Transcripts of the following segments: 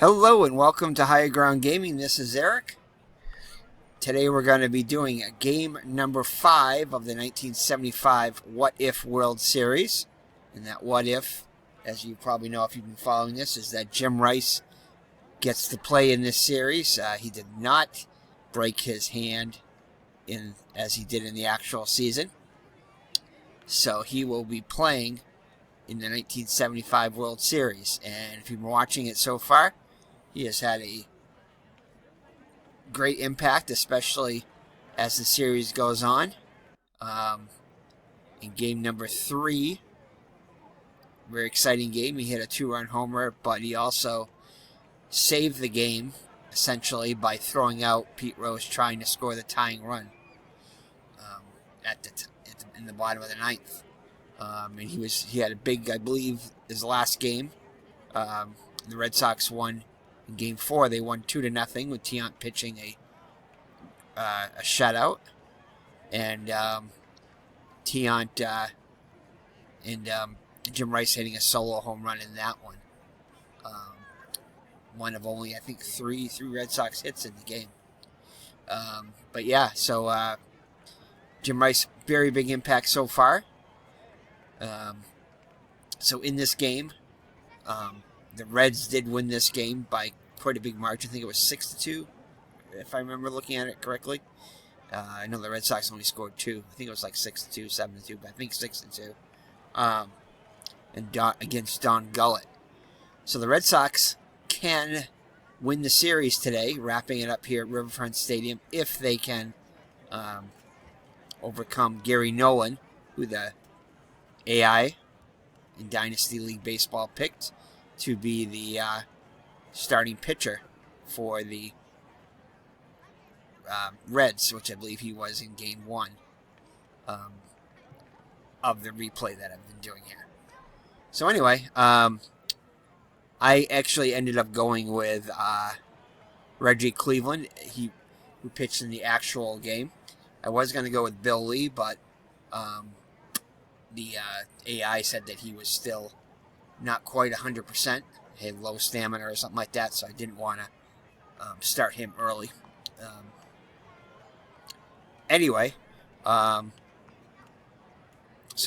Hello and welcome to Higher Ground Gaming. This is Eric. Today we're going to be doing game number 5 of the 1975 What If World Series. And that what if, as you probably know if you've been following this, is that Jim Rice gets to play in this series. He did not break his hand as he did in the actual season. So he will be playing in the 1975 World Series. And if you've been watching it so far, he has had a great impact, especially as the series goes on. In game number 3, very exciting game. He hit a 2-run homer, but he also saved the game, essentially, by throwing out Pete Rose trying to score the tying run in the bottom of the ninth. And he had a big, I believe, his last game. The Red Sox won in Game 4. They won 2-0 with Tiant pitching a shutout, and Tiant and Jim Rice hitting a solo home run in that one. One of only, I think, three Red Sox hits in the game. But yeah, so Jim Rice, very big impact so far. So in this game, the Reds did win this game by quite a big margin. I think it was 6-2, if I remember looking at it correctly. I know the Red Sox only scored 2. I think it was like 6-2, 7-2, but I think 6-2. Against Don Gullett. So the Red Sox can win the series today, wrapping it up here at Riverfront Stadium, if they can overcome Gary Nolan, who the AI in Dynasty League Baseball picked to be the starting pitcher for the Reds, which I believe he was in Game 1 of the replay that I've been doing here. So anyway, I actually ended up going with Reggie Cleveland, who pitched in the actual game. I was going to go with Bill Lee, but the AI said that he was still not quite 100%, had low stamina or something like that, so I didn't want to start him early. Anyway, so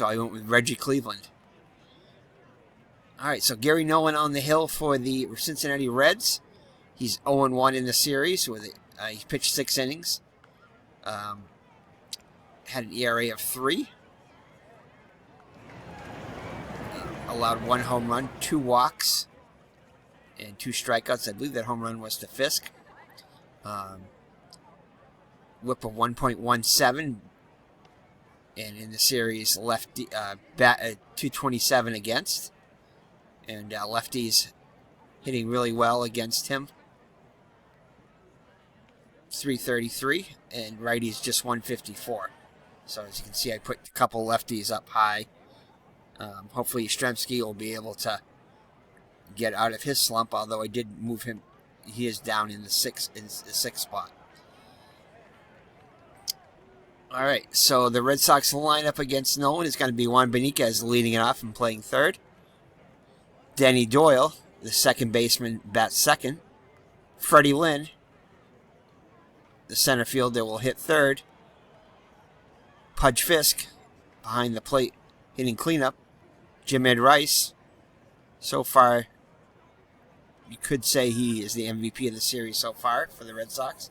I went with Reggie Cleveland. All right, so Gary Nolan on the hill for the Cincinnati Reds. He's 0-1 in the series. He pitched 6 innings. Had an ERA of 3. Allowed 1 home run, 2 walks, and 2 strikeouts. I believe that home run was to Fisk. Whip of 1.17, and in the series, lefty bat 227 against, and lefties hitting really well against him. 333, and righties just 154. So as you can see, I put a couple lefties up high. Hopefully Yastrzemski will be able to get out of his slump, although I did move him. He is down in the sixth spot. All right, so the Red Sox lineup against Nolan is going to be Juan Beniquez leading it off and playing third. Danny Doyle, the second baseman, bats second. Freddie Lynn, the center fielder, will hit third. Pudge Fisk, behind the plate, hitting cleanup. Jim Ed Rice, so far, you could say he is the MVP of the series so far for the Red Sox.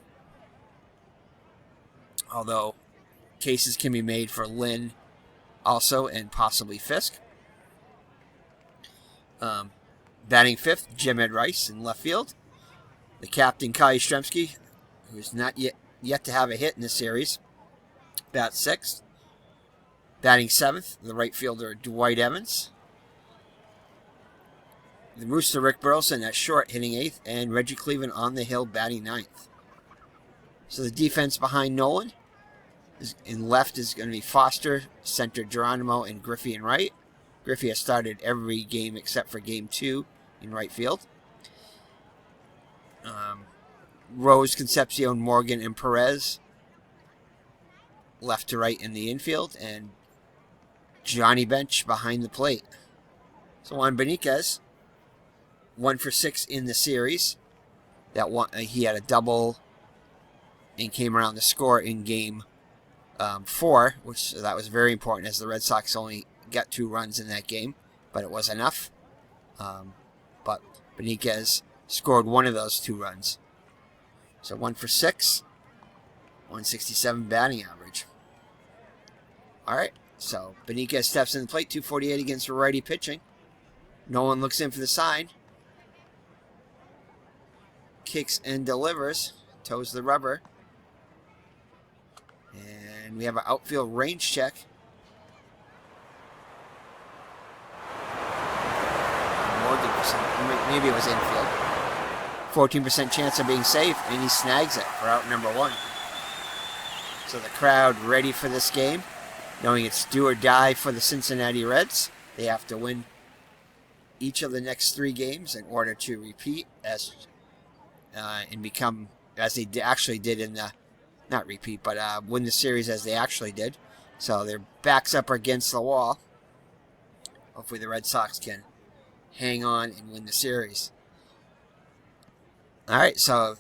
Although cases can be made for Lynn also, and possibly Fisk. Batting fifth, Jim Ed Rice in left field. The captain, Kai Yastrzemski, who is not yet to have a hit in this series, bats sixth. Batting seventh, the right fielder, Dwight Evans. The Rooster, Rick Burleson, at short, hitting eighth. And Reggie Cleveland on the hill, batting ninth. So the defense behind Nolan in left is going to be Foster, center Geronimo, and Griffey in right. Griffey has started every game except for Game 2 in right field. Rose, Concepcion, Morgan, and Perez left to right in the infield, and Johnny Bench behind the plate. So Juan Beniquez 1 for 6 in the series. That one, he had a double and came around to score in game 4, which that was very important as the Red Sox only got 2 runs in that game, but it was enough. But Benitez scored one of those 2 runs. So 1 for 6, 167 batting average. All right, so Benitez steps in the plate, 248 against righty pitching. Nolan looks in for the sign. Kicks and delivers, toes the rubber. And we have an outfield range check. Morgan, maybe it was infield. 14% chance of being safe, and he snags it for out number 1. So the crowd ready for this game, knowing it's do or die for the Cincinnati Reds. They have to win each of the next 3 games in order to repeat and become, as they actually did in the, not repeat, but win the series as they actually did. So their backs up against the wall. Hopefully the Red Sox can hang on and win the series. All right, so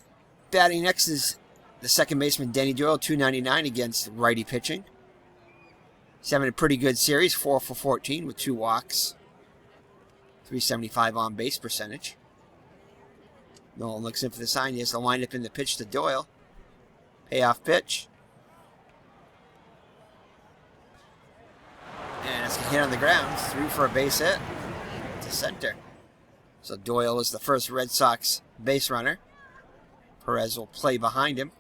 batting next is the second baseman, Denny Doyle, 299 against righty pitching. He's having a pretty good series, 4 for 14 with 2 walks, 375 on base percentage. Nolan looks in for the sign. He has to line up in the pitch to Doyle. Payoff pitch. And it's a hit on the ground. Through for a base hit to center. So Doyle is the first Red Sox base runner. Perez will play behind him.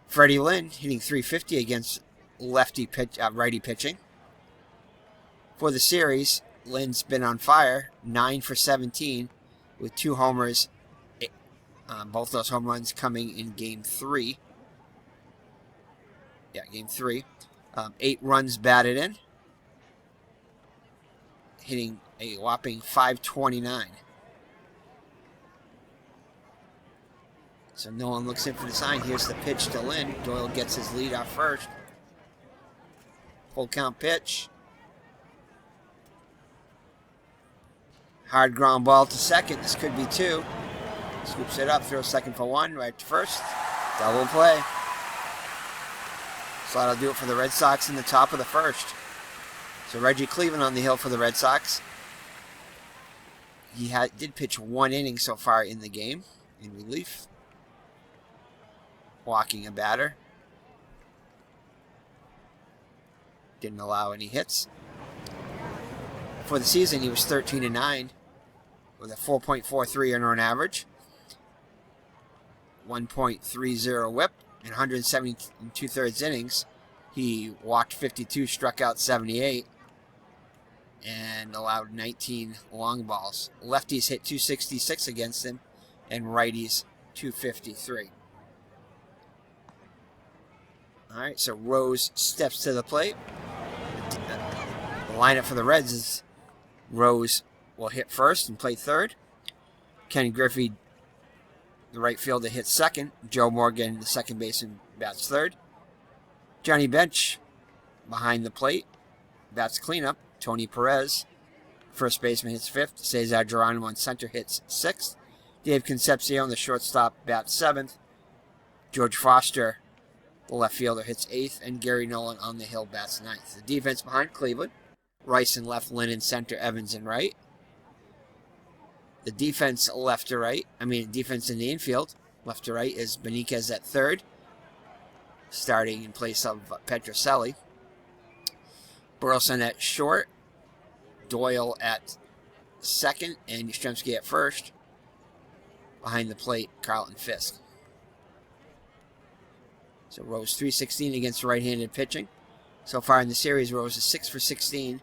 Freddie Lynn hitting 350 against righty pitching. For the series, Lynn's been on fire, 9 for 17 with 2 homers. Both those home runs coming in Game 3. Yeah, Game 3. 8 runs batted in. Hitting a whopping .529. So Nolan looks in for the sign. Here's the pitch to Lynn. Doyle gets his lead off first. Full count pitch. Hard ground ball to second. This could be 2. Scoops it up, throws second for 1, right to first. Double play. So that'll do it for the Red Sox in the top of the first. So Reggie Cleveland on the hill for the Red Sox. He did pitch 1 inning so far in the game in relief. Walking a batter. Didn't allow any hits. For the season, he was 13-9 with a 4.43 earned run average, 1.30 whip, and 170 2/3 innings. He walked 52, struck out 78, and allowed 19 long balls. Lefties hit 266 against him, and righties 253. All right, so Rose steps to the plate. The lineup for the Reds is Rose will hit first and play third. Ken Griffey, the right fielder, hits second. Joe Morgan, the second baseman, bats third. Johnny Bench behind the plate, bats cleanup. Tony Perez, first baseman, hits fifth. Cesar Geronimo on center hits sixth. Dave Concepcion, the shortstop, bats seventh. George Foster, the left fielder, hits eighth. And Gary Nolan on the hill bats ninth. The defense behind Cleveland, Rice in left, Lynn in center, Evans in right. The defense left to right, defense in the infield, left to right, is Benitez at third, starting in place of Petrocelli. Burleson at short, Doyle at second, and Yastrzemski at first. Behind the plate, Carlton Fisk. So Rose 316 against right-handed pitching. So far in the series, Rose is 6 for 16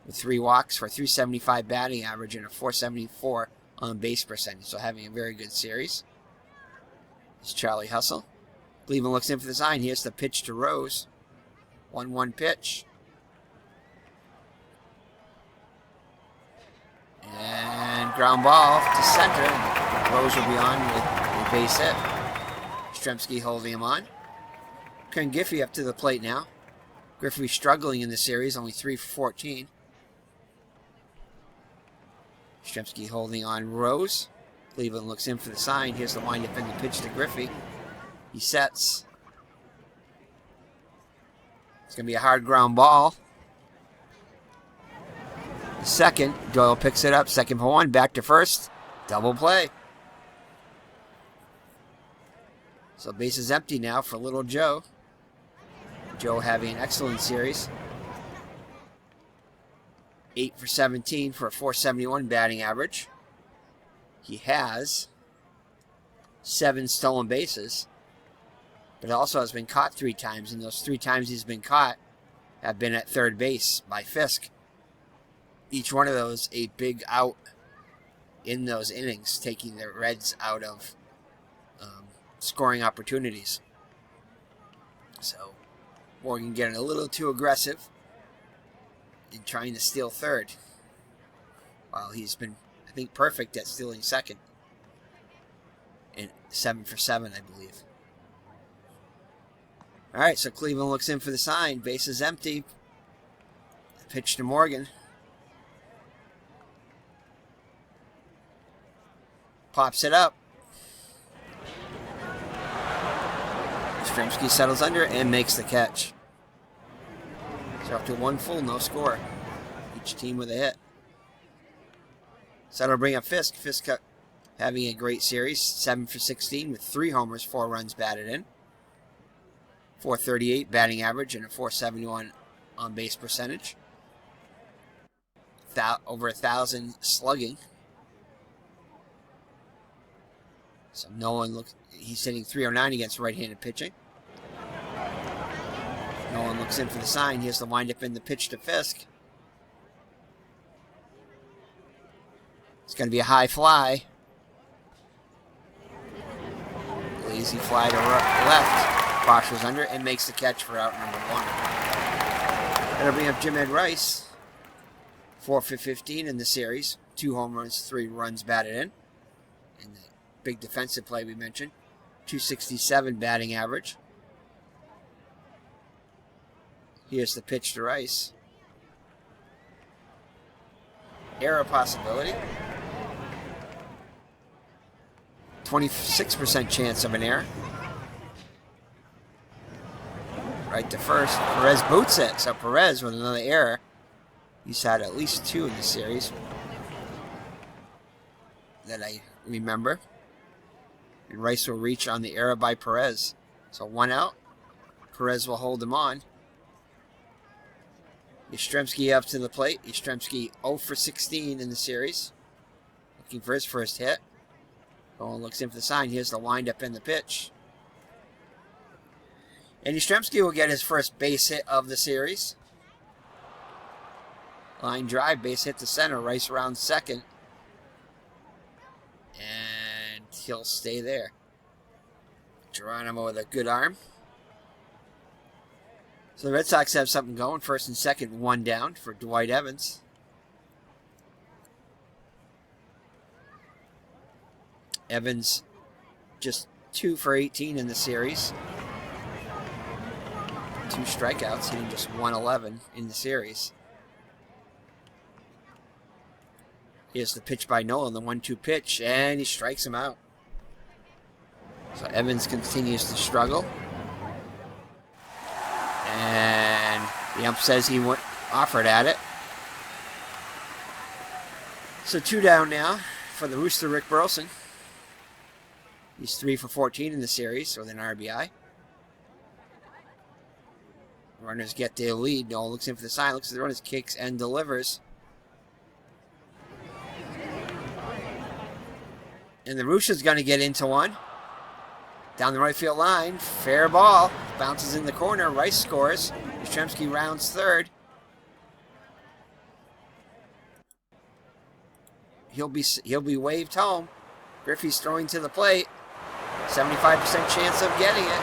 with 3 walks for a 375 batting average and a 474 on base percentage. So having a very good series. It's Charlie Hustle. Cleveland looks in for the sign. Here's the pitch to Rose. 1-1 pitch. And ground ball to center. Rose will be on with a base hit. Yastrzemski holding him on. Ken Griffey up to the plate now. Griffey struggling in the series, only 3 for 14. Yastrzemski holding on Rose. Cleveland looks in for the sign. Here's the windup and the pitch to Griffey. He sets. It's going to be a hard ground ball. Second, Doyle picks it up. Second for one. Back to first. Double play. So base is empty now for little Joe. Joe having an excellent series. 8 for 17 for a 471 batting average. He has 7 stolen bases, but also has been caught 3 times, and those 3 times he's been caught have been at third base by Fisk. Each one of those a big out in those innings, taking the Reds out of scoring opportunities. So Morgan getting a little too aggressive in trying to steal third, while he's been, I think, perfect at stealing second. And 7 for 7, I believe. All right, so Cleveland looks in for the sign. Base is empty. Pitch to Morgan. Pops it up. Yastrzemski settles under and makes the catch. So up to 1 full, no score. Each team with a hit. So that'll bring up Fisk. Fisk having a great series. 7 for 16 with 3 homers, 4 runs batted in. 438 batting average and a 471 on base percentage. Over 1,000 slugging. So Nolan looks, he's hitting 309 against right-handed pitching. Nolan looks in for the sign. Here's the windup in the pitch to Fisk. It's going to be a high fly. Lazy fly to left. Crosses under and makes the catch for out number 1. That'll bring up Jim Ed Rice. 4 for 15 in the series. 2 home runs, 3 runs batted in. And the big defensive play we mentioned. 267 batting average. Here's the pitch to Rice. Error possibility. 26% chance of an error. Right to first. Perez boots it. So Perez with another error. He's had at least 2 in the series that I remember. And Rice will reach on the error by Perez. So 1 out. Perez will hold him on. Yastrzemski up to the plate. Yastrzemski 0 for 16 in the series. Looking for his first hit. Nolan looks in for the sign. Here's the windup and the pitch. And Yastrzemski will get his first base hit of the series. Line drive, base hit to center. Rice around second. And he'll stay there. Geronimo with a good arm. So the Red Sox have something going. First and second, 1 down for Dwight Evans. Evans just 2 for 18 in the series. 2 strikeouts, hitting just 111 in the series. Here's the pitch by Nolan, the 1-2 pitch, and he strikes him out. So Evans continues to struggle. And the ump says he offered at it. So 2 down now for the Rooster, Rick Burleson. He's 3 for 14 in the series with an RBI. Runners get their lead. Nolan looks in for the sign, looks at the runners, kicks and delivers. And the Rooster's going to get into one. Down the right field line. Fair ball. Bounces in the corner. Rice scores. Yastrzemski rounds third. He'll be waved home. Griffey's throwing to the plate. 75% chance of getting it.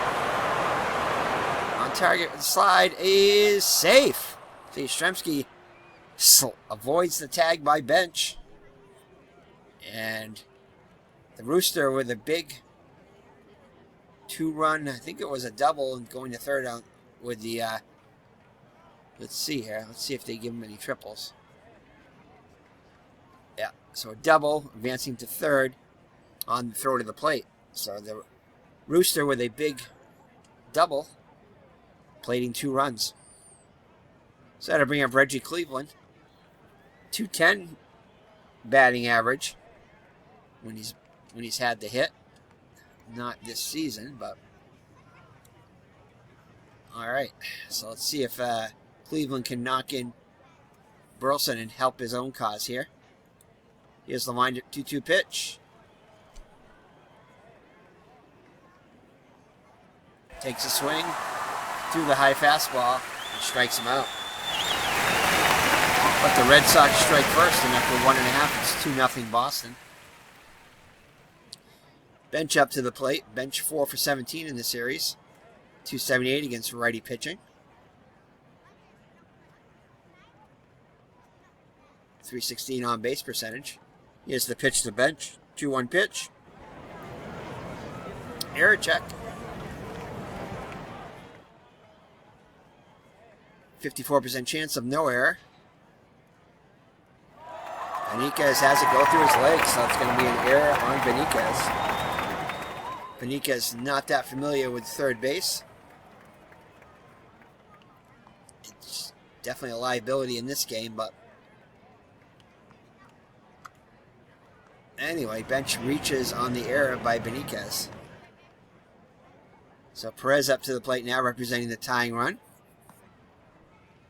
On target with the slide is safe. So Yastrzemski avoids the tag by Bench. And the Rooster with a big 2-run, I think it was a double, and going to third out with the, let's see here. Let's see if they give him any triples. Yeah, so a double, advancing to third on the throw to the plate. So the Rooster with a big double, plating 2 runs. So that'll bring up Reggie Cleveland. 210 batting average when he's had the hit. Not this season, but all right. So let's see if Cleveland can knock in Burleson and help his own cause here. Here's the wind-up 2-2 pitch. Takes a swing through the high fastball and strikes him out. But the Red Sox strike first, and after 1.5, it's 2-0 Boston. Bench up to the plate. Bench 4 for 17 in the series. 278 against righty pitching. 316 on base percentage. Here's the pitch to the bench. 2-1 pitch. Error check. 54% chance of no error. Benitez has it go through his legs, so it's going to be an error on Benitez. Benitez not that familiar with third base. It's definitely a liability in this game, but anyway, bench reaches on the error by Benitez. So Perez up to the plate now, representing the tying run.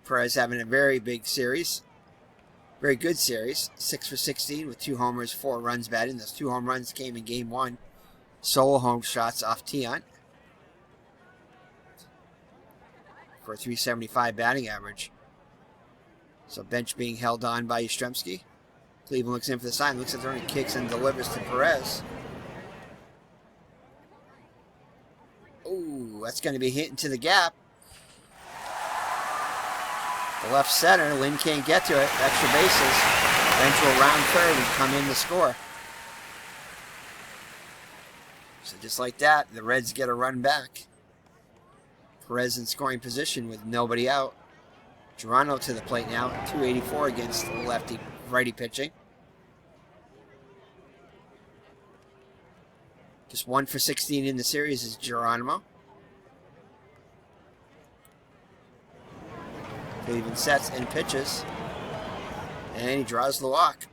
Perez having a very big series. Very good series. 6 for 16 with 2 homers, 4 runs batted. Those 2 home runs came in game 1. Solo home shots off Tiant for a 375 batting average. So bench being held on by Yastrzemski. Cleveland looks in for the sign, looks at the run, kicks and delivers to Perez. Ooh, that's going to be hit into the gap. The left center, Lynn can't get to it. Extra bases. Bench will round third and come in to score. So just like that, the Reds get a run back. Perez in scoring position with nobody out. Geronimo to the plate now, 284 against righty pitching. Just 1 for 16 in the series is Geronimo. Cleveland sets and pitches. And he draws the walk.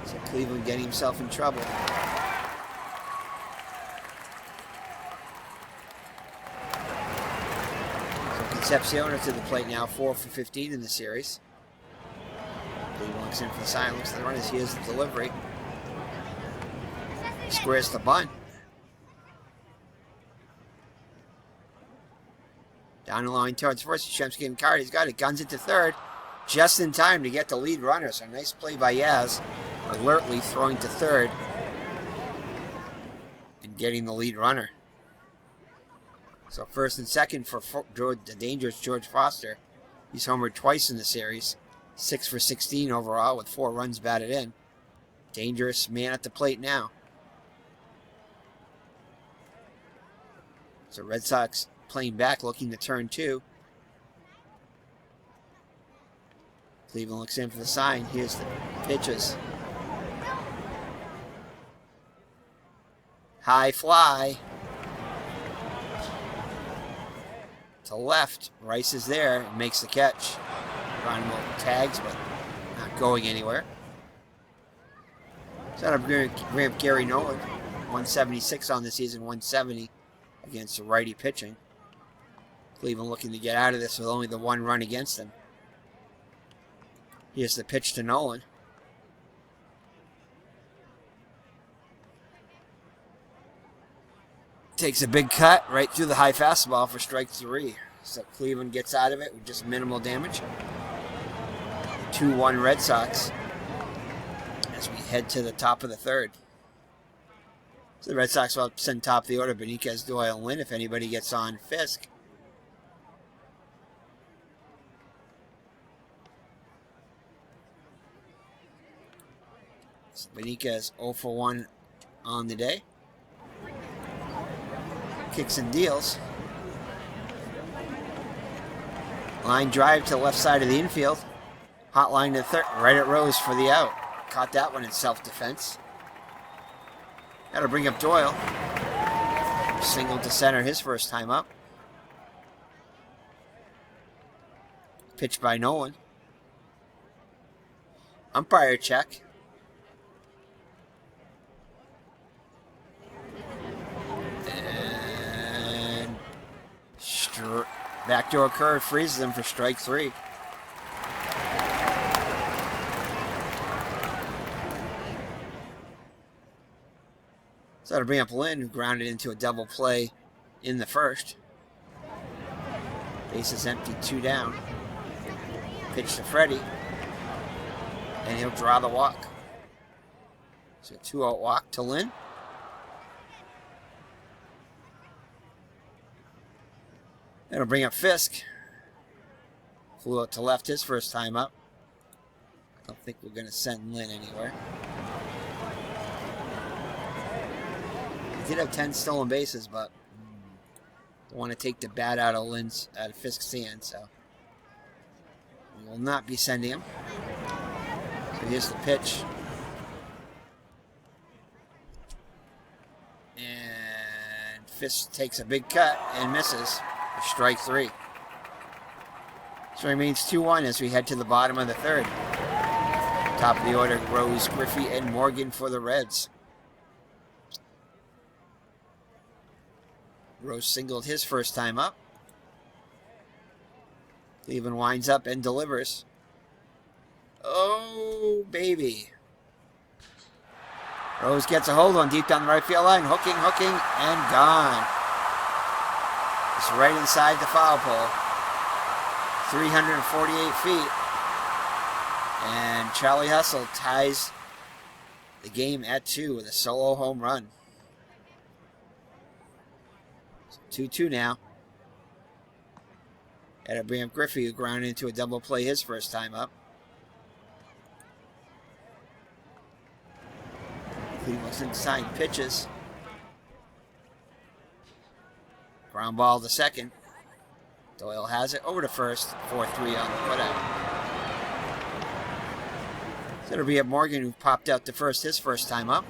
So Cleveland getting himself in trouble. So Concepcion to the plate now, 4 for 15 in the series. Cleveland looks in for the sign, looks at the run as he is the delivery. Squares the bunt. Down the line towards first, Yastrzemski getting card. He's got it, guns it to third. Just in time to get the lead runner. So nice play by Yaz. Alertly throwing to third. And getting the lead runner. So first and second for the dangerous George Foster. He's homered twice in the series. 6 for 16 overall with 4 runs batted in. Dangerous man at the plate now. So Red Sox playing back, looking to turn 2. Cleveland looks in for the sign. Here's the pitches. High fly. To left. Rice is there and makes the catch. Geronimo tags, but not going anywhere. So that'll bring up Gary Nolan. 176 on the season, 170 against the righty pitching. Cleveland looking to get out of this with only the 1 run against them. Here's the pitch to Nolan. Takes a big cut right through the high fastball for strike 3. So Cleveland gets out of it with just minimal damage. 2-1 Red Sox as we head to the top of the third. So the Red Sox will send top of the order. Benitez, Doyle, and Lynn if anybody gets on Fisk. So Benitez 0 for 1 on the day. Kicks and deals. Line drive to the left side of the infield. Hotline to third, right at Rose for the out. Caught that one in self-defense. That'll bring up Doyle. Single to center his first time up. Pitch by Nolan. Umpire check. And backdoor curve freezes him for strike 3. So that'll bring up Lynn, who grounded into a double play in the first. Base is empty, 2 down. Pitch to Freddie. And he'll draw the walk. So 2-out walk to Lynn. That'll bring up Fisk. Flew out to left his first time up. I don't think we're going to send Lynn anywhere. He did have 10 stolen bases, but don't want to take the bat out of Fisk's hand, so we will not be sending him. So here's the pitch. And Fisk takes a big cut and misses for strike 3. So it remains 2-1 as we head to the bottom of the third. Top of the order, Rose, Griffey, and Morgan for the Reds. Rose singled his first time up. Cleveland winds up and delivers. Oh, baby. Rose gets a hold on deep down the right field line. Hooking, and gone. It's right inside the foul pole. 348 feet. And Charlie Hustle ties the game at 2 with a solo home run. 2-2 now. Had to bring up Griffey, who grounded into a double play his first time up. Cleveland's inside pitches. Ground ball to second. Doyle has it over to first. 4-3 on the putout. So it'll be up Morgan, who popped out to first his first time up.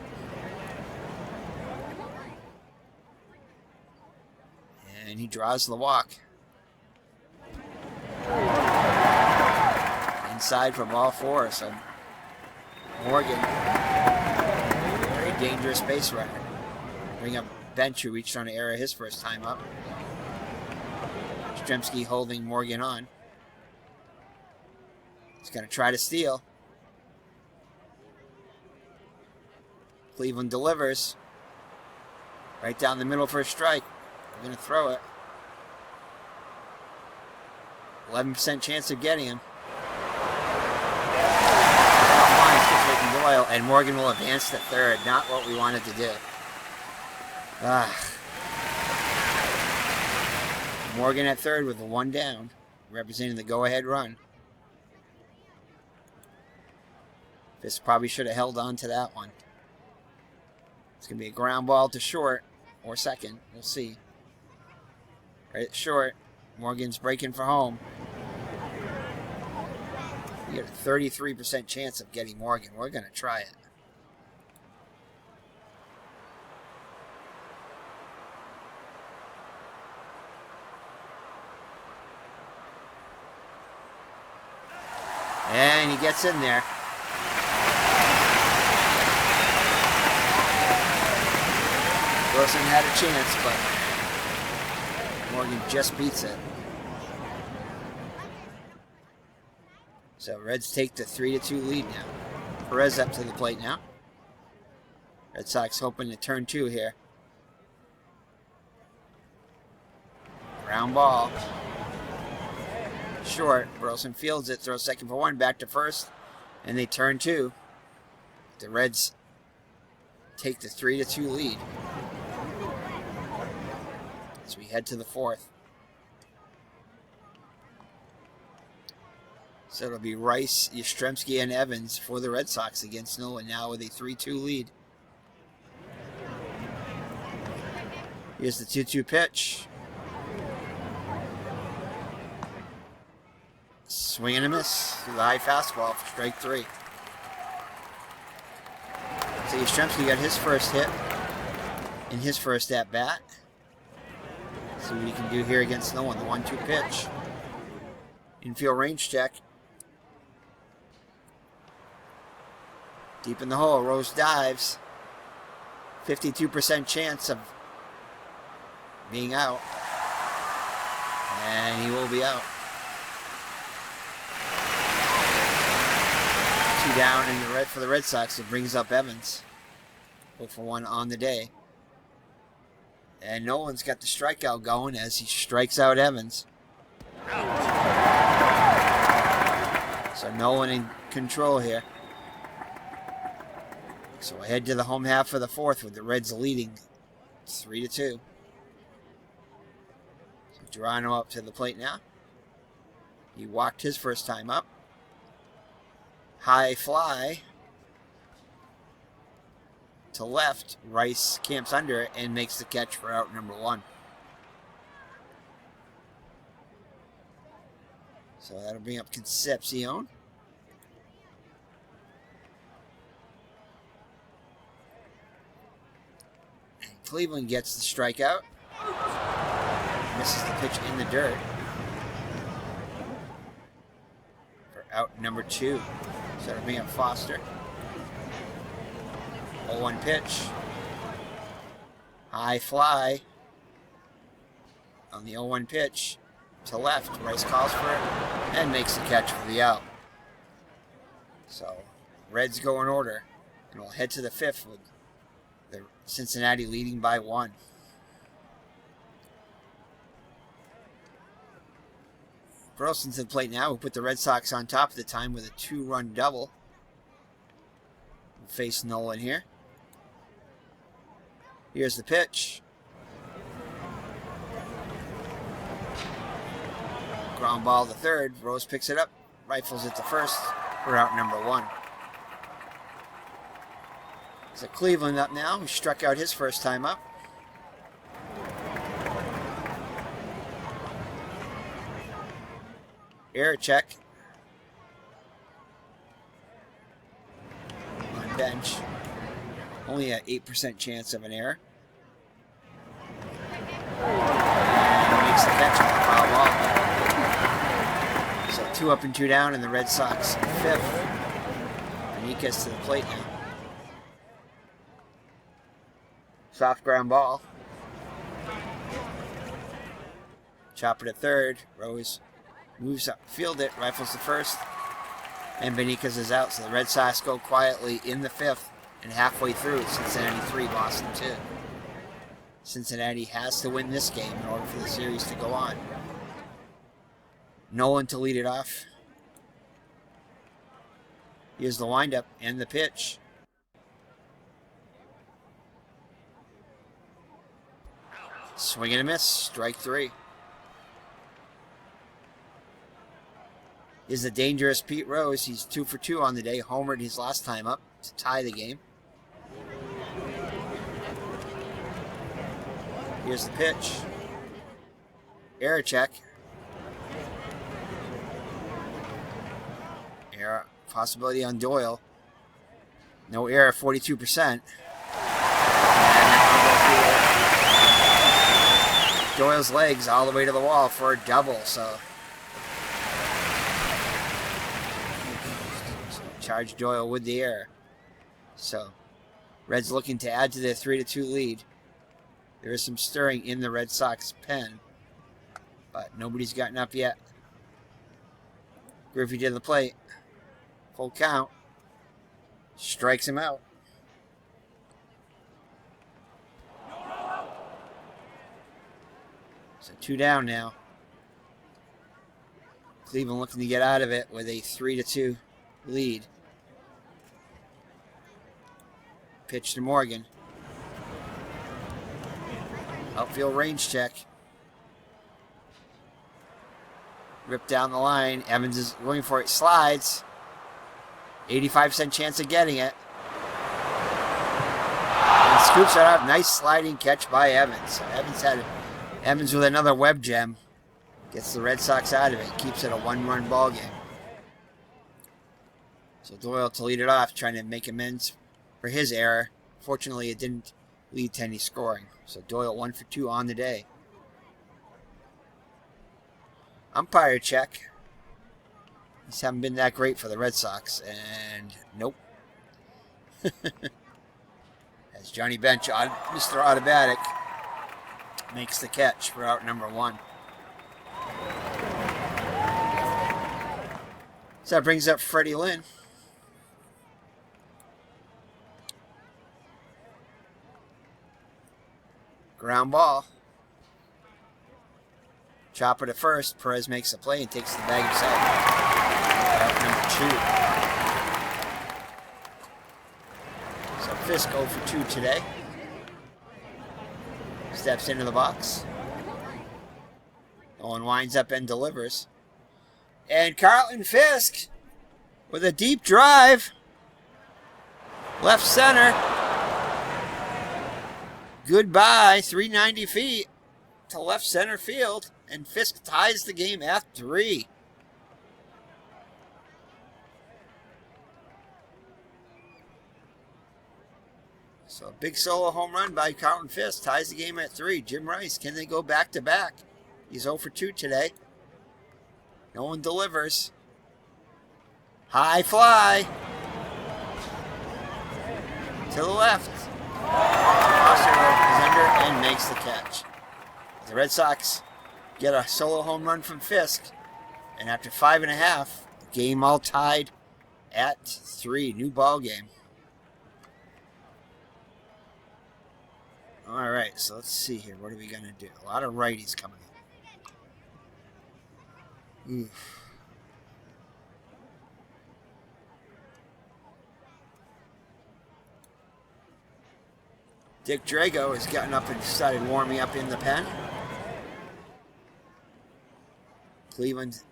And he draws the walk. Inside from all 4, so Morgan, very dangerous base runner. Bring up Bench, who reached on an error his first time up. Stremski holding Morgan on. He's going to try to steal. Cleveland delivers. Right down the middle for a strike. We're going to throw it. 11% chance of getting him. Doyle, and Morgan will advance to third. Not what we wanted to do. Morgan at third with a 1 down, representing the go-ahead run. This probably should have held on to that one. It's going to be a ground ball to short or second. We'll see. Right at short. Morgan's breaking for home. We got a 33% chance of getting Morgan. We're going to try it. And he gets in there. Wilson had a chance, but Morgan just beats it. So Reds take the 3-2 lead now. Perez up to the plate now. Red Sox hoping to turn 2 here. Ground ball. Short. Burleson fields it, throws second for 1, back to first, and they turn 2. The Reds take the 3-2 lead as we head to the 4th. So it'll be Rice, Yastrzemski, and Evans for the Red Sox against Nolan now with a 3-2 lead. Here's the 2-2 pitch. Swing and a miss through the high fastball for strike 3. So Yastrzemski got his first hit in his first at bat. See what he can do here against Nolan. The 1-2 pitch. Infield range check. Deep in the hole. Rose dives. 52% chance of being out. And he will be out. 2 down in the red for the Red Sox. It brings up Evans. 0 for 1 on the day. And Nolan's got the strikeout going as he strikes out Evans. So Nolan in control here. So ahead to the home half of the 4th with the Reds leading 3-2. So Geronimo up to the plate now. He walked his first time up. High fly to left. Rice camps under it and makes the catch for out number 1. So that'll bring up Concepcion. And Cleveland gets the strikeout. Misses the pitch in the dirt. For out number 2. So that'll bring up Foster. 0-1 pitch. High fly. On the 0-1 pitch. To left. Rice calls for it. And makes the catch for the out. So, Reds go in order. And we'll head to the 5th with the Cincinnati leading by 1. Burleson to the plate now. We'll put the Red Sox on top of the time with a 2-run double. We'll face Nolan here. Here's the pitch. Ground ball to third. Rose picks it up. Rifles it to first. We're out number 1. So Cleveland up now. He struck out his first time up. Error check. On bench. Only an 8% chance of an error. And makes the catch on the foul ball. So 2 up and 2 down, and the Red Sox 5th. Benitez to the plate now. Soft ground ball. Chopper to third. Rose moves up, field it, rifles the first, and Benitez is out. So the Red Sox go quietly in the 5th, and halfway through, Cincinnati 3, Boston 2. Cincinnati has to win this game in order for the series to go on. Nolan to lead it off. Here's the windup and the pitch. Swing and a miss, strike 3. Is the dangerous Pete Rose. He's 2 for 2 on the day. Homered his last time up to tie the game. Here's the pitch. Error check. Error possibility on Doyle. No error, 42%. Doyle's legs all the way to the wall for a double, so charge Doyle with the error. So Reds looking to add to their 3-2 lead. There is some stirring in the Red Sox pen, but nobody's gotten up yet. Griffey to the plate. Full count. Strikes him out. So 2 down now. Cleveland looking to get out of it with a 3-2 lead. Pitch to Morgan. Outfield range check. Ripped down the line. Evans is going for it. Slides. 85% chance of getting it. And scoops it up. Nice sliding catch by Evans. So Evans with another web gem. Gets the Red Sox out of it. Keeps it a 1-run ball game. So Doyle to lead it off, trying to make amends for his error. Fortunately, it didn't lead to any scoring. So Doyle 1 for 2 on the day. Umpire check. These haven't been that great for the Red Sox. And nope. As Johnny Bench, Mr. Automatic, makes the catch for out number 1. So that brings up Freddie Lynn. Ground ball. Chopper to first. Perez makes the play and takes the bag himself. Out number 2. So Fisk 0 for 2 today. Steps into the box. Nolan winds up and delivers. And Carlton Fisk with a deep drive. Left center. Goodbye, 390 feet to left center field. And Fisk ties the game at 3. So a big solo home run by Carlton Fisk ties the game at 3. Jim Rice, can they go back to back? He's 0 for 2 today. No one delivers. High fly. To the left. Foster is under and makes the catch. The Red Sox get a solo home run from Fisk. And after 5.5, the game all tied at 3. New ball game. All right, so let's see here. What are we going to do? A lot of righties coming in. Oof. Dick Drago has gotten up and started warming up in the pen. Cleveland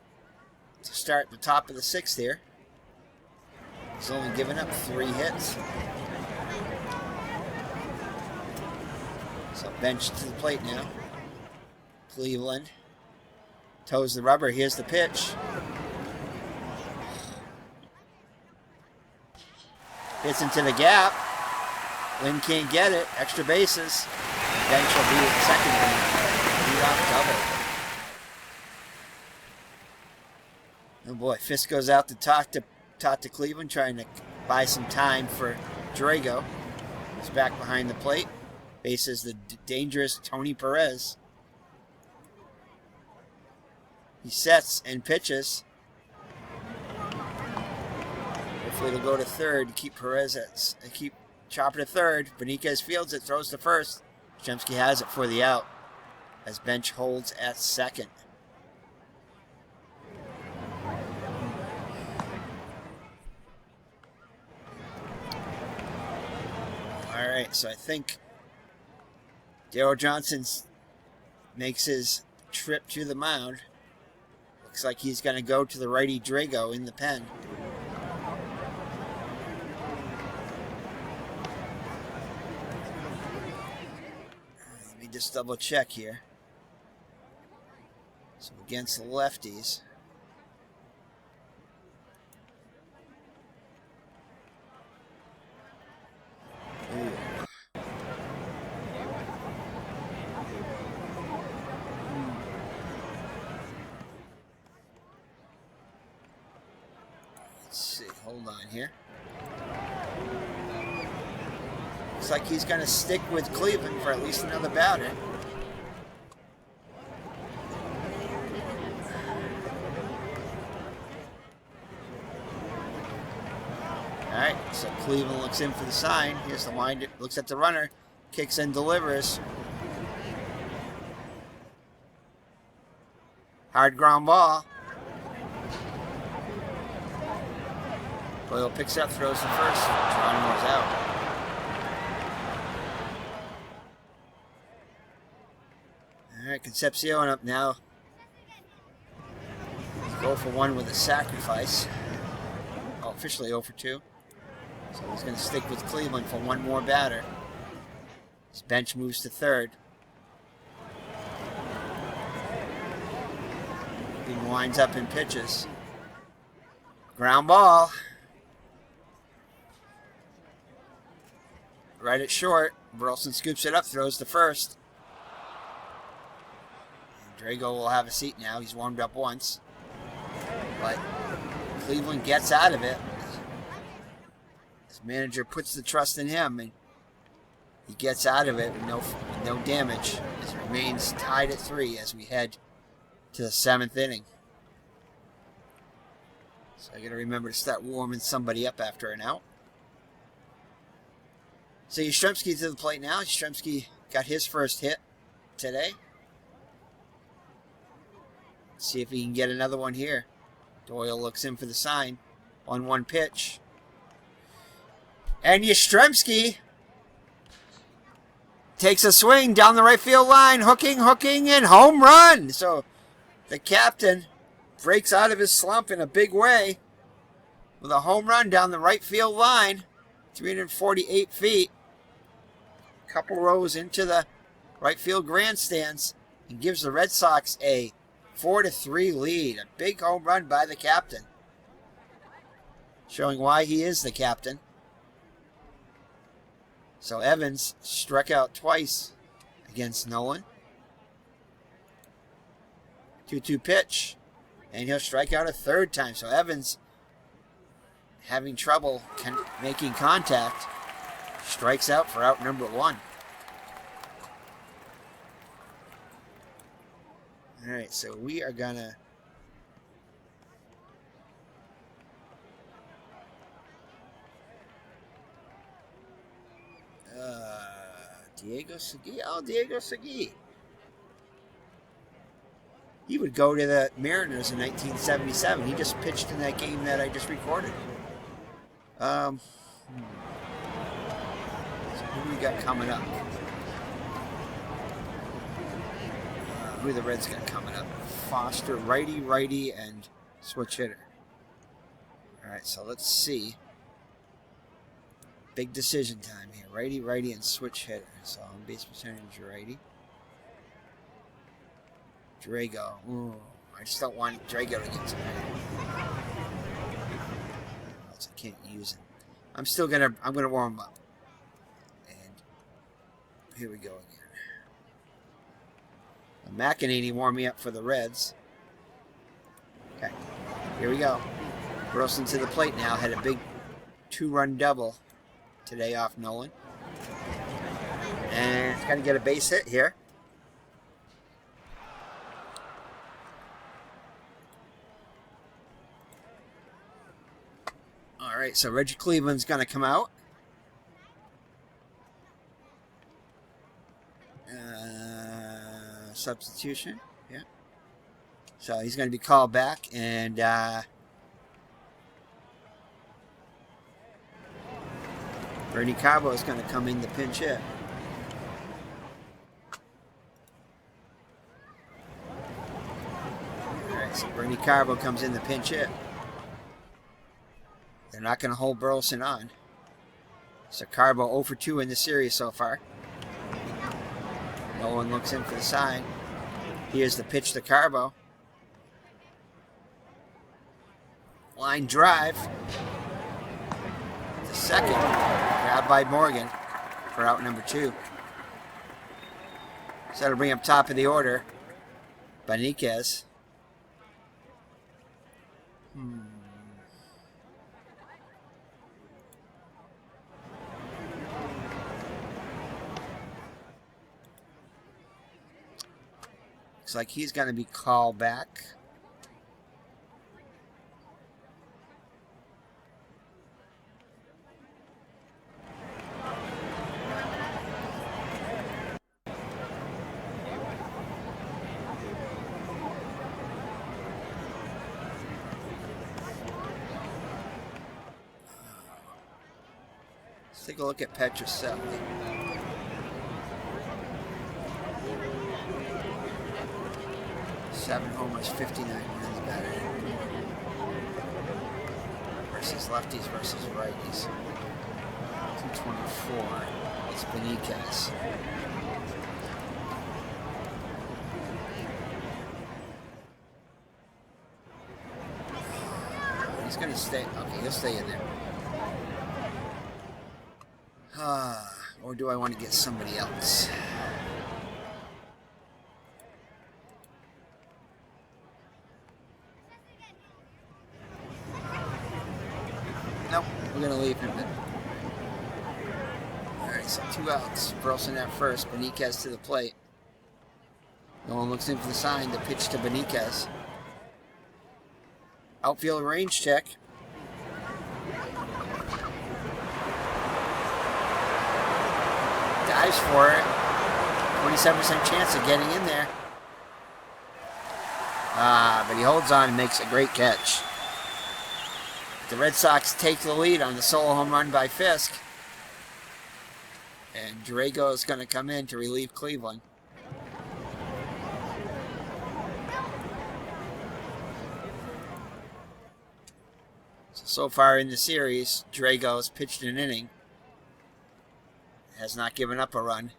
to start the top of the 6th here. He's only given up 3 hits. So bench to the plate now. Cleveland toes the rubber. Here's the pitch. Hits into the gap. Lynn can't get it. Extra bases. Bench will be at second. Lead-off double. Oh boy, Fisk goes out to talk to Cleveland, trying to buy some time for Drago. He's back behind the plate. Faces the dangerous Tony Perez. He sets and pitches. Hopefully it'll go to third. Keep Chopper to third. Benitez fields it, throws to first. Shemsky has it for the out as Bench holds at second. All right, so I think Darryl Johnson makes his trip to the mound. Looks like he's going to go to the righty Drago in the pen. Let me just double check here. So against the lefties. Ooh. Let's see, hold on here. Looks like he's going to stick with Cleveland for at least another batter. All right, so Cleveland looks in for the sign. Here's the wind. Looks at the runner, kicks and delivers. Hard ground ball. Doyle picks up, throws to first. Geronimo's out. All right, Concepcion up now. 0 for 1 with a sacrifice. Oh, officially 0 for 2. So he's going to stick with Cleveland for one more batter. His bench moves to third. He winds up and pitches. Ground ball. right at short. Burleson scoops it up, throws to first. And Drago will have a seat now. He's warmed up once. But Cleveland gets out of it. His manager puts the trust in him, and he gets out of it with no damage. It remains tied at 3 as we head to the 7th inning. So I got to remember to start warming somebody up after an out. So Yastrzemski to the plate now. Yastrzemski got his first hit today. Let's see if he can get another one here. Doyle looks in for the sign. 1-1 pitch. And Yastrzemski takes a swing down the right field line. Hooking, and home run. So the captain breaks out of his slump in a big way with a home run down the right field line. 348 feet. Couple rows into the right field grandstands, and gives the Red Sox a 4-3 lead. A big home run by the captain, showing why he is the captain. So Evans struck out twice against Nolan. 2-2 pitch, and he'll strike out a third time. So Evans having trouble making contact. Strikes out for out number 1. All right, so we are gonna Diego Segui. Oh, Diego Segui. He would go to the Mariners in 1977. He just pitched in that game that I just recorded. Who we got coming up? Who the Reds got coming up? Foster, righty, and switch hitter. All right, so let's see. Big decision time here. Righty, and switch hitter. So on base percentage, righty. Drago. Ooh, I just don't want Drago to get to me. Else I can't use him. I'm gonna warm him up. Here we go again. McEnany warmed me up for the Reds. Okay, here we go. Burleson to the plate now. Had a big 2-run double today off Nolan. And it's going to get a base hit here. All right, so Reggie Cleveland's going to come out. Substitution, yeah. So he's going to be called back, and Bernie Carbo is going to come in the pinch hit. All right, so Bernie Carbo comes in the pinch hit. They're not going to hold Burleson on. So Carbo 0 for 2 in the series so far. Nolan looks in for the sign. Here's the pitch to Carbo. Line drive. The second. Grabbed by Morgan for out number 2. So that'll bring up top of the order. Beniquez. Looks like he's going to be called back. Let's take a look at Petroselli. Seven homers, 59 wins batted. Versus lefties versus righties. 224. It's Beniquez. He's going to stay. Okay, he'll stay in there. Or do I want to get somebody else? Nope, we're going to leave him. Alright, so 2 outs. Burleson at first. Beniquez to the plate. Nolan looks in for the sign. The pitch to Beniquez. Outfield range check. Dives for it. 27% chance of getting in there. But he holds on and makes a great catch. The Red Sox take the lead on the solo home run by Fisk. And Drago is going to come in to relieve Cleveland. So far in the series, Drago has pitched an inning. Has not given up a run.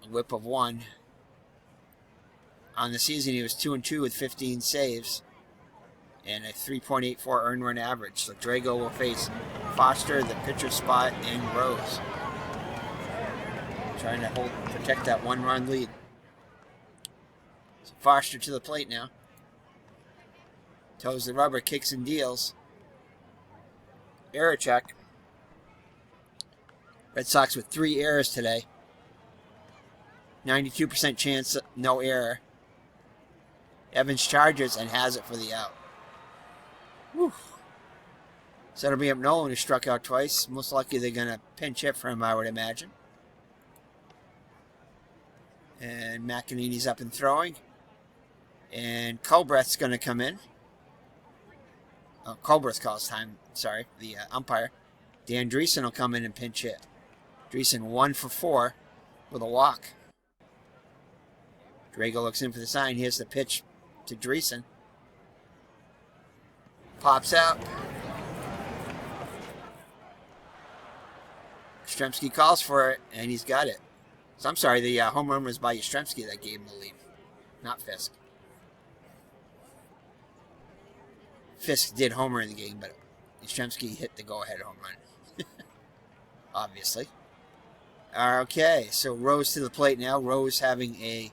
A whip of 1. On the season, he was 2-2 with 15 saves. And a 3.84 earned run average. So Drago will face Foster, the pitcher spot, and Rose. Trying to protect that 1-run lead. So Foster to the plate now. Toes the rubber, kicks and deals. Error check. Red Sox with 3 errors today. 92% chance, no error. Evans charges and has it for the out. Whew. So it'll be up Nolan, who struck out twice. Most likely they're going to pinch hit for him, I would imagine. And McEnany's up and throwing. And Colbreth's going to come in. Oh, Colbreth calls time. Sorry, the umpire. Dan Dreesen will come in and pinch hit. Dreesen 1 for 4 with a walk. Drago looks in for the sign. Here's the pitch to Dreesen. Pops out. Yastrzemski calls for it, and he's got it. So I'm sorry, the home run was by Yastrzemski that gave him the lead, not Fisk. Fisk did homer in the game, but Yastrzemski hit the go-ahead home run. Obviously. Okay, so Rose to the plate now. Rose having a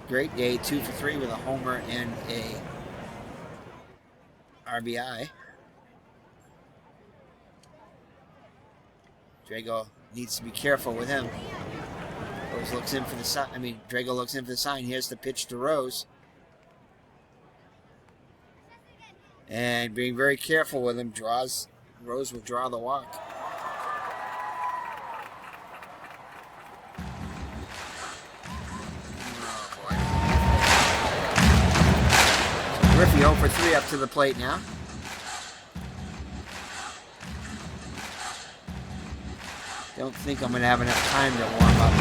great day, 2 for 3 with a homer and a RBI. Drago needs to be careful with him. Rose looks in for the sign. Drago looks in for the sign. Here's the pitch to Rose. And being very careful with him, Rose will draw the walk. Oh boy. So Griffey 0 for 3 up to the plate now. Don't think I'm going to have enough time to warm up.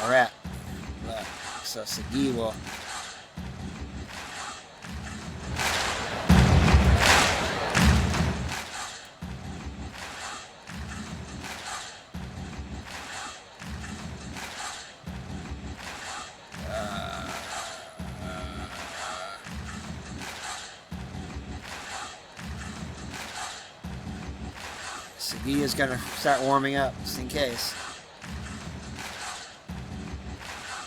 All right. So Segui will. Segui is going to start warming up, just in case.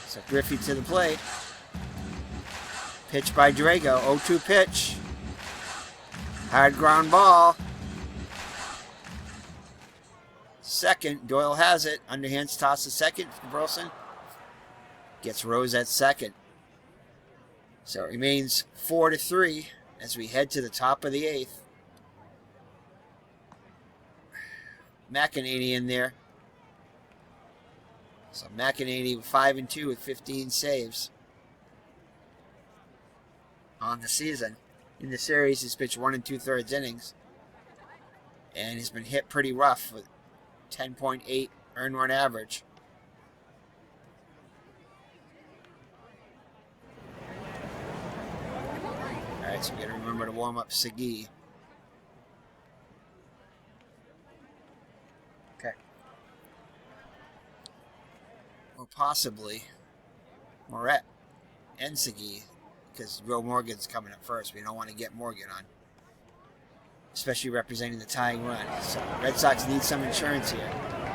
So Griffey to the plate. Pitch by Drago. 0-2 pitch. Hard ground ball. Second. Doyle has it. Underhands toss to second for Burleson. Gets Rose at second. So it remains 4-3 as we head to the top of the 8th. McEnany in there. So McEnany 5-2 with 15 saves on the season. In the series, he's pitched 1 2/3 innings. And he's been hit pretty rough with 10.8 earned run average. Alright, so we gotta remember to warm up Segui. Okay. Or possibly Moret and Segui, because Will Morgan's coming up first. We don't want to get Morgan on. especially representing the tying run. So Red Sox need some insurance here.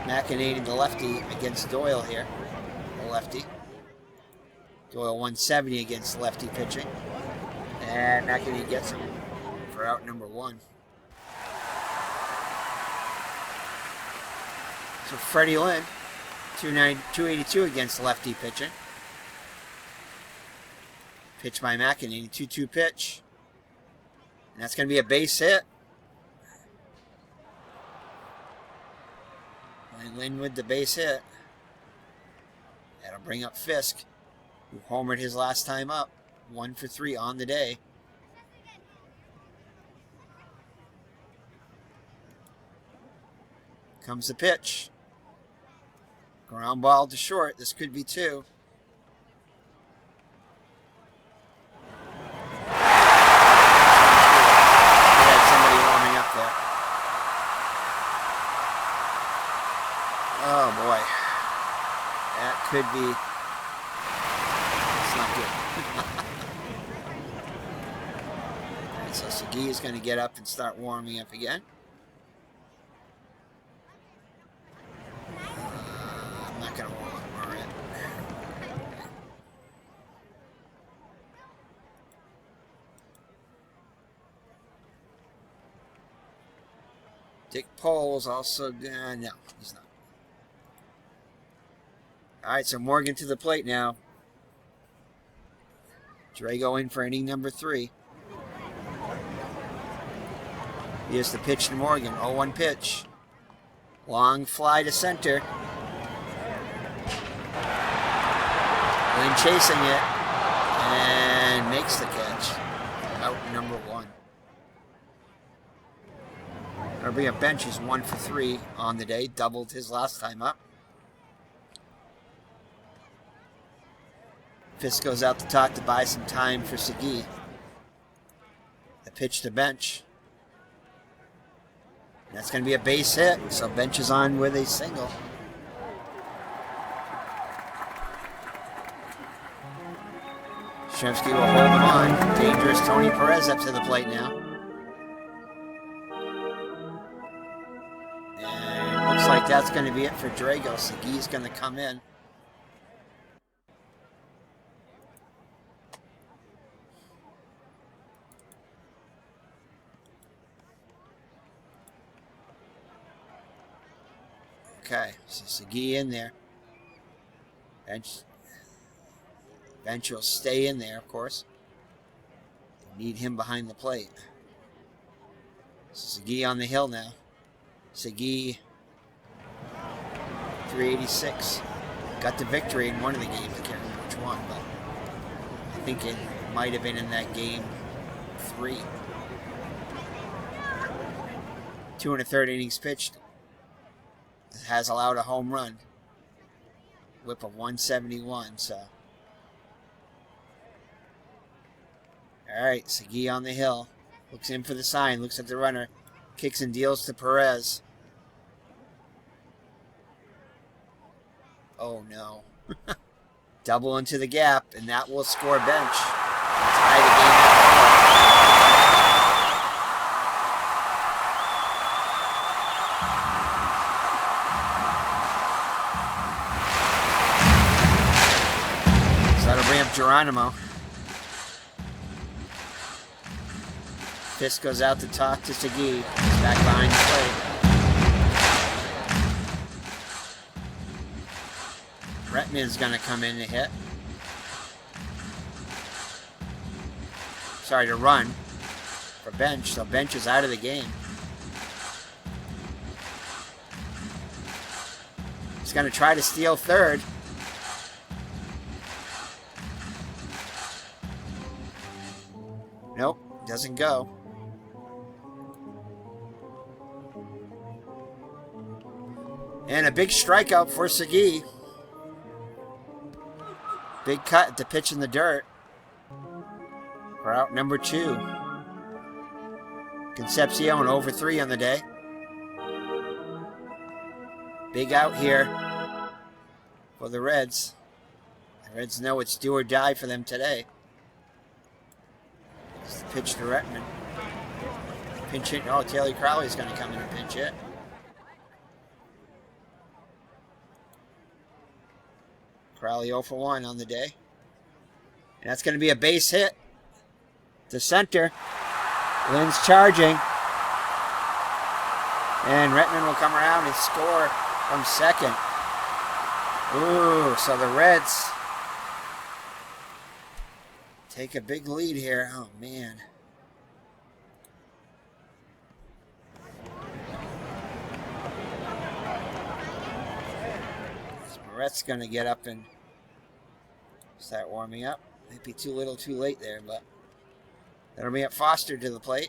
McEnany, the lefty, against Doyle here. The lefty. Doyle 170 against lefty pitching. And McEnany gets him for out number 1. So Freddie Lynn, 282 against lefty pitching. Pitch by McEnany, 2-2 pitch. And that's going to be a base hit. And Lynn with the base hit. That'll bring up Fisk, who homered his last time up. 1 for 3 on the day. Comes the pitch. Ground ball to short. This could be 2. Oh boy, that could be, it's not good. All right, so Segui is going to get up and start warming up again. I'm not going to warm up, all right. Dick Pohl's also, no, he's not. All right, so Morgan to the plate now. Drago in for inning number 3. Here's the pitch to Morgan. 0-1 pitch. Long fly to center. Lynn chasing it. And makes the catch. Out number 1. That'll be a bench. He's 1 for 3 on the day. Doubled his last time up. Fisk goes out to talk to buy some time for Segui. The pitch to Bench. And that's going to be a base hit, so Bench is on with a single. Strzemski will hold him on. Dangerous Tony Perez up to the plate now. And looks like that's going to be it for Drago. Segui's going to come in. Okay, so Segui in there. Bench will stay in there, of course. They need him behind the plate. So Segui on the hill now. Segui, 386. Got the victory in one of the games. I can't remember which one, but I think it might have been in that game 3. 2 1/3 innings pitched. Has allowed a home run. Whip of 171, so. Alright, Segui on the hill. Looks in for the sign, looks at the runner. Kicks and deals to Perez. Oh no. Double into the gap, and that will score Bench. Tie the game at 4. Geronimo. Fisk goes out to talk to Segui. He's back behind the plate. Retman's going to come in to hit. Sorry, to run for Bench. So Bench is out of the game. He's going to try to steal third. Nope, doesn't go. And a big strikeout for Segui. Big cut to pitch in the dirt. For out number 2. Concepcion over 3 on the day. Big out here for the Reds. The Reds know it's do or die for them today. It's the pitch to Retman. Pinch hit. Oh, Taylor Crowley's going to come in and pinch hit. Crowley 0 for 1 on the day. And that's going to be a base hit to center. Lynn's charging. And Rettman will come around and score from second. Ooh, so the Reds take a big lead here. Oh, man. Moret's going to get up and start warming up. Might be too little too late there, but that'll be at Foster to the plate.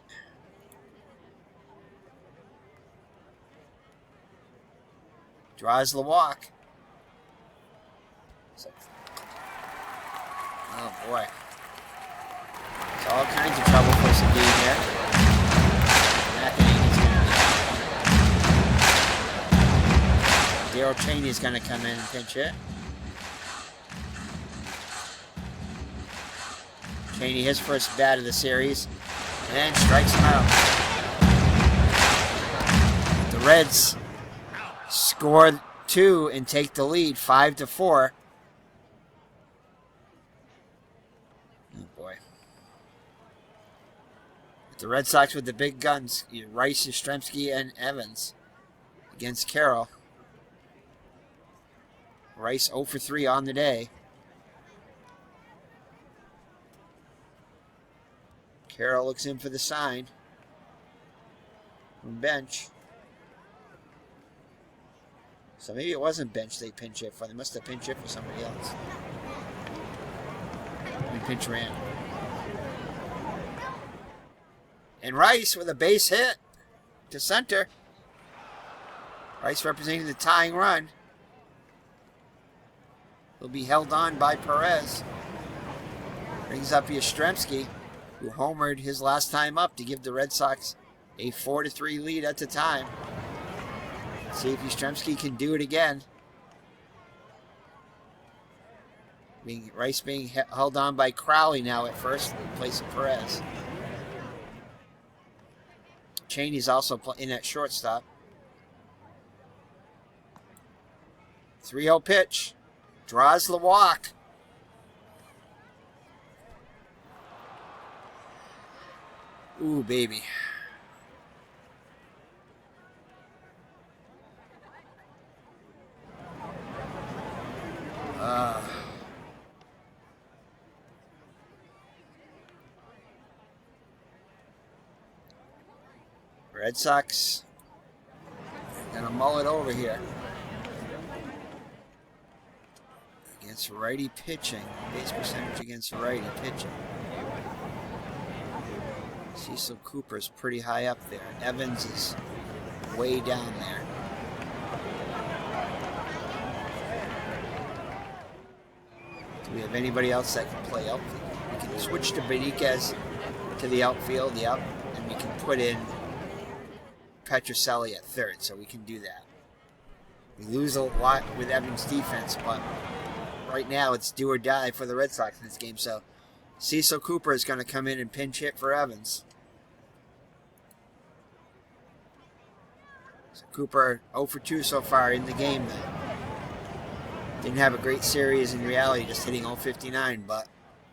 Draws the walk. Oh boy. It's all kinds of trouble for Seguin here. Daryl Cheney's going to come in and pinch hit. Cheney, his first bat of the series, and strikes him out. The Reds score 2 and take the lead 5-4. Oh boy. The Red Sox with the big guns, Rice, Yastrzemski, and Evans against Carroll. Rice 0 for 3 on the day. Carroll looks in for the sign from bench. So maybe it wasn't bench they pinch hit for. They must have pinch hit for somebody else. And pinch ran. And Rice with a base hit to center. Rice representing the tying run. Will be held on by Perez. Brings up Yastrzemski, who homered his last time up to give the Red Sox a 4-3 lead at the time. Let's see if Yastrzemski can do it again. Rice being held on by Crowley now at first in place of Perez. Cheney's also in at shortstop. 3-0 pitch. Draws the walk. Ooh, baby. Red Sox gonna mull it over here. Against righty pitching. Base percentage against righty pitching. Cecil Cooper's pretty high up there. Evans is way down there. Do we have anybody else that can play outfield? We can switch to Benitez to the outfield, yep, and we can put in Petrocelli at third, so we can do that. We lose a lot with Evans' defense, but right now it's do or die for the Red Sox in this game, so Cecil Cooper is going to come in and pinch hit for Evans. So Cooper 0 for 2 so far in the game. Didn't have a great series in reality, just hitting 059, but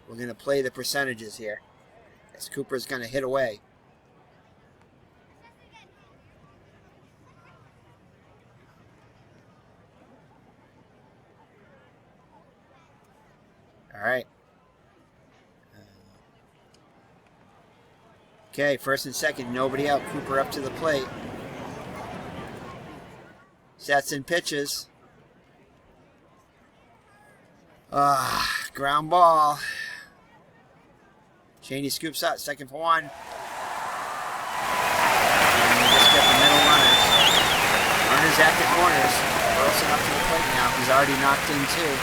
we're going to play the percentages here as Cooper's going to hit away. All right. Okay, first and second, nobody out. Cooper up to the plate. Sets and pitches. Ground ball. Cheney scoops out, second for one. And we just get the middle runners. Runners at the corners. Burleson up to the plate now. He's already knocked in two.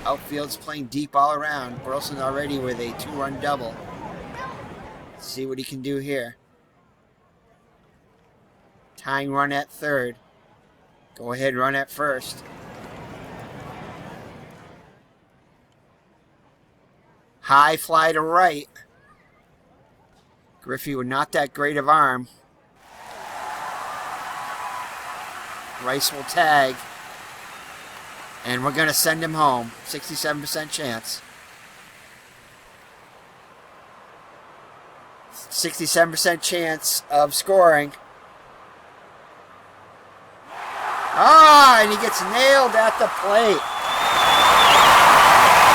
Outfield's playing deep all around. Burleson already with a 2-run double. Let's see what he can do here. Tying run at third. Go ahead, run at first. High fly to right. Griffey with not that great of arm. Rice will tag. And we're going to send him home. 67% chance. 67% chance of scoring. Ah, and he gets nailed at the plate.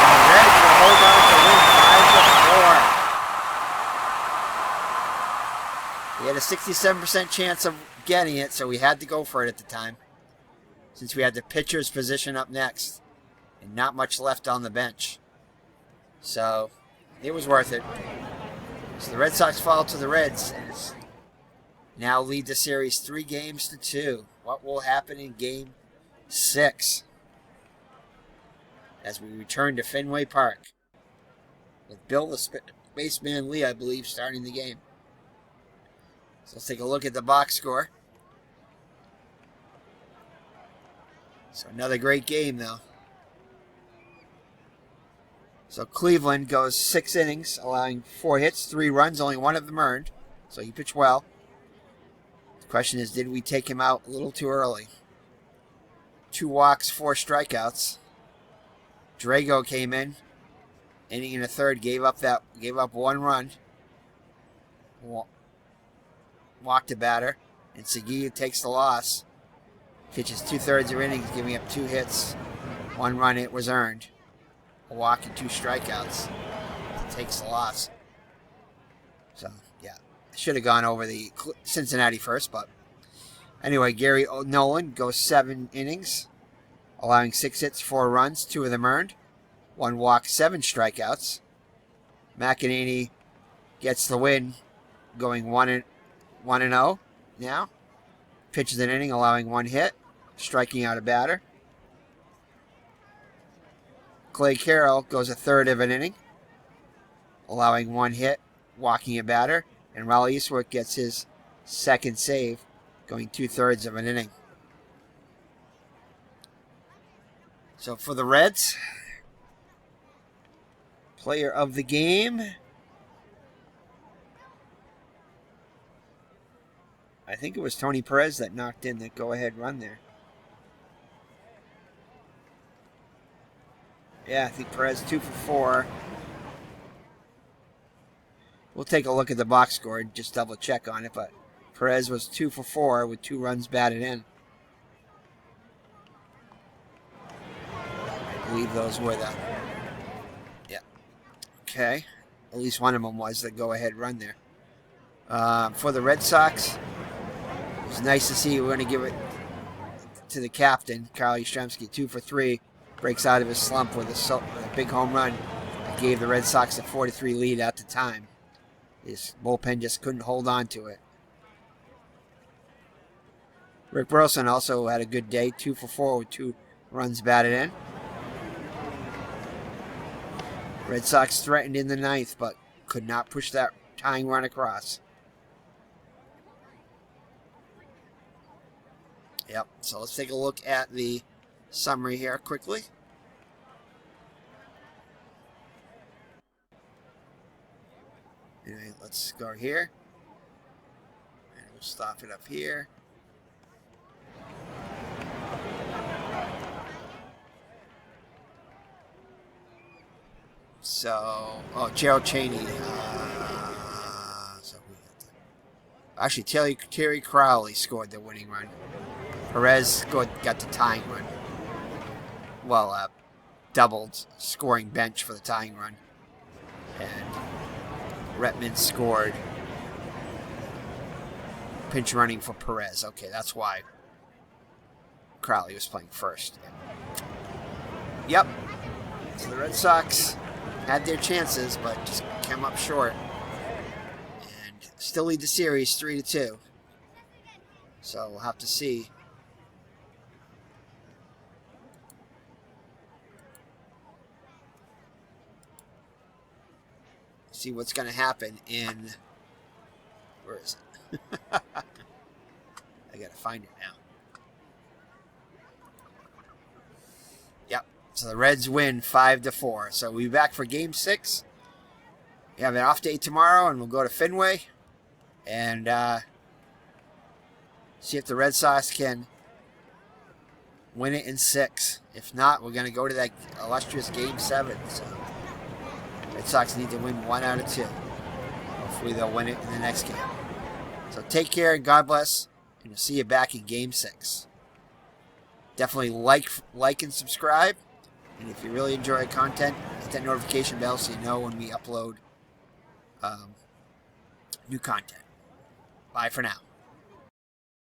And the Reds will hold on to win 5-4. He had a 67% chance of getting it, so we had to go for it at the time, since we had the pitcher's position up next and not much left on the bench. So it was worth it. So the Red Sox fall to the Reds and now lead the series 3-2. What will happen in Game 6 as we return to Fenway Park with Bill the Spaceman Lee, I believe, starting the game. So let's take a look at the box score. So another great game, though. So Cleveland goes 6 innings, allowing 4 hits, 3 runs, only 1 of them earned. So he pitched well. The question is, did we take him out a little too early? 2 walks, 4 strikeouts. Drago came in, inning in a third, gave up 1 run. Walked a batter, and Segui takes the loss. Pitches 2/3 of innings, giving up 2 hits, 1 run. It was earned. A walk and 2 strikeouts. Takes the loss. So, yeah. Should have gone over the Cincinnati first, but anyway, Gary Nolan goes 7 innings, allowing 6 hits, 4 runs, 2 of them earned, 1 walk, 7 strikeouts. McEnany gets the win, going 1-0 now. Pitches an inning, allowing 1 hit, striking out a batter. Clay Carroll goes 1/3 of an inning, allowing 1 hit, walking a batter. And Raleigh Eastwood gets his 2nd save, going 2/3 of an inning. So for the Reds, player of the game, I think it was Tony Perez that knocked in that go-ahead run there. Yeah, I think Perez 2 for 4. We'll take a look at the box score and just double check on it, but Perez was 2 for 4 with 2 runs batted in. I believe those were the... Yeah. Okay. At least one of them was the go-ahead run there. For the Red Sox, it was nice to see. We're going to give it to the captain, Carl Yastrzemski, 2 for 3. Breaks out of his slump with a big home run that gave the Red Sox a 4-3 lead at the time. His bullpen just couldn't hold on to it. Rick Burleson also had a good day, 2 for 4 with 2 runs batted in. Red Sox threatened in the 9th, but could not push that tying run across. Yep, so let's take a look at the summary here quickly. Anyway, let's go here. And we'll stop it up here. So, Gerald Chaney. Actually, Terry Crowley scored the winning run. Perez got the tying run. Well, doubled scoring bench for the tying run. And Retman scored pinch running for Perez. Okay, that's why Crowley was playing first. Yep. So the Red Sox had their chances, but just came up short. And still lead the series 3-2. So we'll have to see. See what's going to happen in... Where is it? I got to find it now. Yep. So the Reds win 5-4. So we'll be back for Game 6. We have an off day tomorrow, and we'll go to Fenway. and see if the Red Sox can win it in 6. If not, we're going to go to that illustrious Game 7. So Red Sox need to win 1 out of 2. Hopefully they'll win it in the next game. So take care and God bless, and we'll see you back in Game 6. Definitely like and subscribe. And if you really enjoy the content, hit that notification bell so you know when we upload new content. Bye for now.